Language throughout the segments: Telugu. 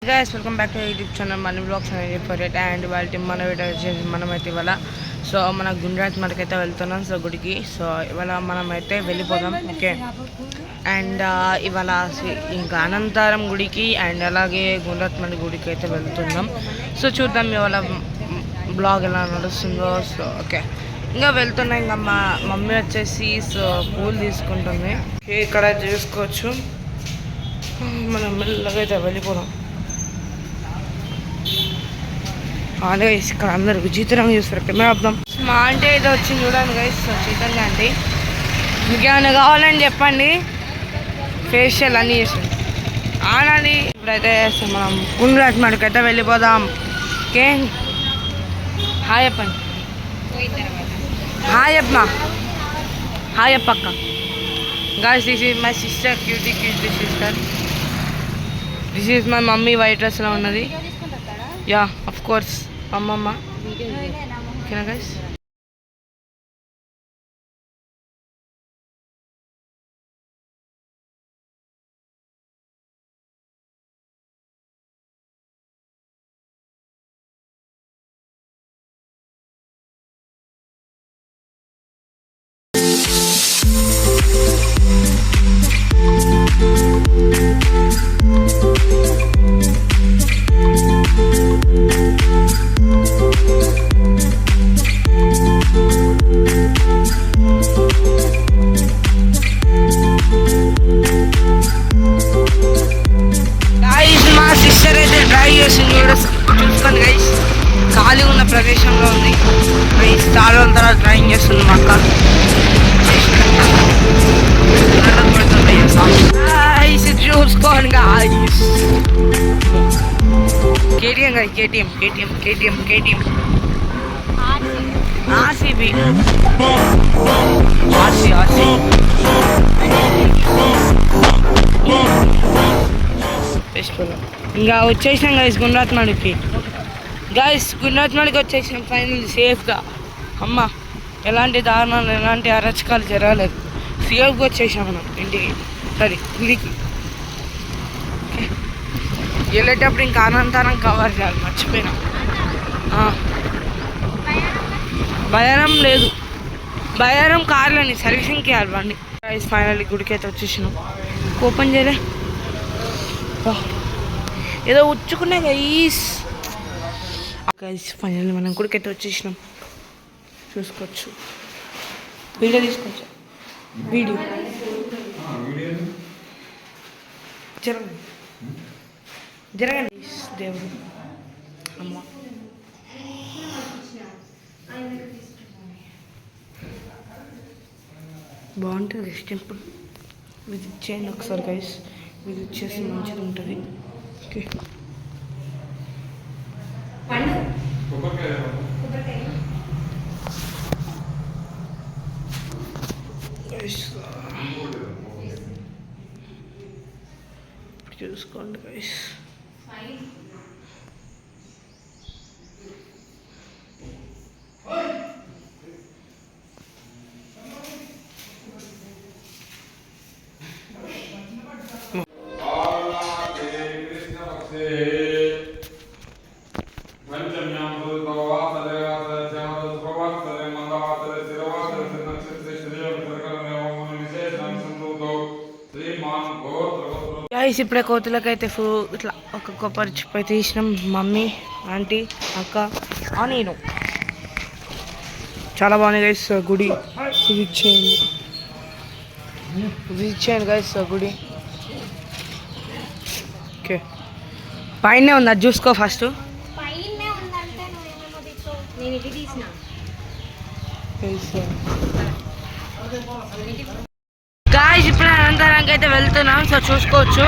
Guys, welcome back to YouTube channel Money Vlogs and for it and వాళ్ళ మన వీడియో వచ్చేసి మనమైతే ఇవాళ సో మన గుండ్రాత్ మనకైతే వెళ్తున్నాం సో గుడికి సో ఇవాళ మనమైతే వెళ్ళిపోదాం ఓకే అండ్ ఇవాళ ఇంకా అనంతరం గుడికి అండ్ అలాగే గుండ్రాత్ మన గుడికి అయితే వెళ్తున్నాం సో చూద్దాం ఇవాళ బ్లాగ్ ఎలా నడుస్తుందో సో ఓకే ఇంకా వెళ్తున్నా ఇంకా మా మమ్మీ వచ్చేసి సో పూలు తీసుకుంటుంది ఇక్కడ చూసుకోవచ్చు మనం మెల్లగా అయితే వెళ్ళిపోదాం అలాగే ఇక్కడ అందరు విచిత్రంగా చూస్తారు కెమెరా అర్థం మా అంటే ఏదో వచ్చింది చూడండి గైస్ చైతన్య అంటే మీకు ఏమైనా కావాలని చెప్పండి ఫేషియల్ అన్నీ చేస్తుంది ఆనాది ఇప్పుడైతే మనం గుండ్రాత్ మడికైతే వెళ్ళిపోదాం ఓకే హాయ్ చెప్పండి హాయ్ అప్ప హాయ్ అప్పక్క guys this is my sister cutie sister this is my mummy white డ్రెస్లో ఉన్నది యా ఆఫ్ కోర్స్ అమ్మమ్మ ఓకేనా గైస్ చూసుకోండి గైస్ ఖాళీ ఉన్న ప్రదేశంలో ఉంది గైస్ చాలా రోజుల తర్వాత డ్రాయింగ్ చేస్తుంది మా అక్క చూసుకోండి guys KTM guys KTM KTM KTM KTM RCB RC RC ఇంకా వచ్చేసాం గైస్ గుండ్రాత్ మడికి గైస్ గుండ్రాత్ మడికి వచ్చేసాం ఫైనల్ సేఫ్గా అమ్మ ఎలాంటి దారుణాలు ఎలాంటి అరచకాలు జరగలేదు సేఫ్గా వచ్చేసాం మనం ఇంటికి సరే గుడికి వెళ్ళేటప్పుడు ఇంకా అనంతరం కవర్ చేయాలి మర్చిపోయినా బయారం లేదు బయారం కార్లని సర్వీసింగ్కి వెళ్ళాలి బండి గైస్ ఫైనల్ గుడికి అయితే వచ్చేసినాం ఓపెన్ చేయలే ఏదో ఉచ్చుకున్నాయి గైస్ గైస్ ఫైనల్ మనం గుడికైతే వచ్చేసినాం చూసుకోవచ్చు వీడియో తీసుకోవచ్చు వీడియో జరగండి జరగండి దేవుడు అమ్మ బాగుంటుంది టెంపుల్ విజిట్ చేయండి ఒకసారి గైస్ విజిట్ చేసి మంచిది ఉంటుంది ఓకే చూసుకోండి గైస్ గైస్ ఇప్పుడే కోతులకైతే ఇట్లా ఒక కొబ్బరి చిప్ప అయితే తీసినాం మమ్మీ ఆంటీ అక్క నేను చాలా బాగుంది గైస్ గుడి విజిట్ చేయండి గైస్ గుడి ఓకే పైనే ఉంది అది చూసుకో ఫస్ట్ గాయ్స్ ఇప్పుడు అనంతరానికి అయితే వెళ్తున్నాం సో చూసుకోవచ్చు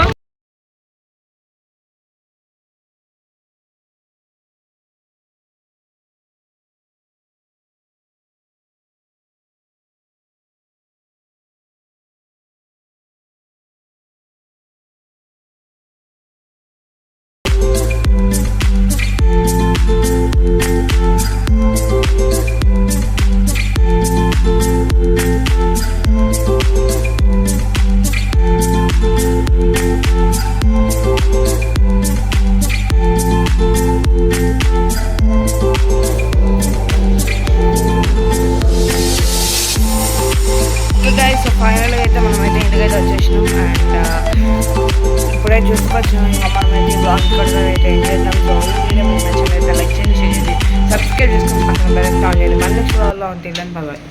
వాచింగ్. ఇంకా మనమైతే బ్లాగ్ ఇక్కడ అయితే ఎంజాయ్ చేద్దాం. సో ఈ వీడియో మీకు నచ్చినట్లయితే లైక్ చేయండి, షేర్ చేయండి, సబ్స్క్రైబ్ చేసుకుని పక్కన బెల్ ఐకాన్ ఆన్ చేయండి. మళ్ళీ నెక్స్ట్ వ్లాగ్లో ఉంటుంది. బాయ్.